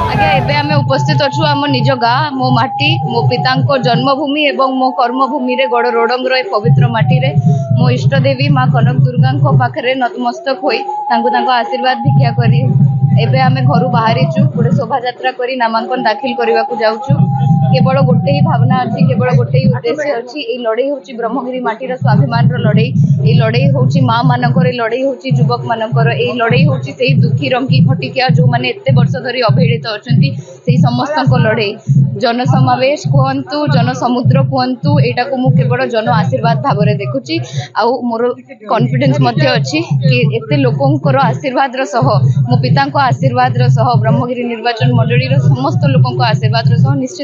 आज्ञा एबे आमे उपस्थित अच्छु आम निज गाँ मो माटी मो पिता जन्मभूमि एवं मो कर्मभूमि रे गड़ रोडंगर पवित्र माटी रे मो इष्ट देवी माँ कनक दुर्गा पाखे नतमस्तक होई आशीर्वाद भिक्षा करी एबे आमे घर बाहरीचु गोटे शोभा यात्रा करी नामांकन दाखिल करने को जाऊचु। केवल गोटे ही भावना अच्छी केवल गोटे ही उद्देश्य अच्छी ये लड़ई हूँ ब्रह्मगिरी माटीर स्वाभिमान लड़ई ये लड़ई हूँ माँ मानकर लड़ई हूँ युवक मानकर ये लड़ई हूँ से दुखी रंगी खटिकिया जो मैंने एत वर्ष धरी अवहेलित अच्छा से समस्त लड़ई जनसमावेश कहतु जनसमुद्र कहतु यहाँ को मुझे केवल जन आशीर्वाद भाव में देखुची आउ मोर कॉन्फिडेंस अच्छी कि एते लोकंकर आशीर्वाद सह मो पिता आशीर्वाद सह ब्रह्मगिरी निर्वाचन मंडली समस्त लोक आशीर्वाद सह निश्चित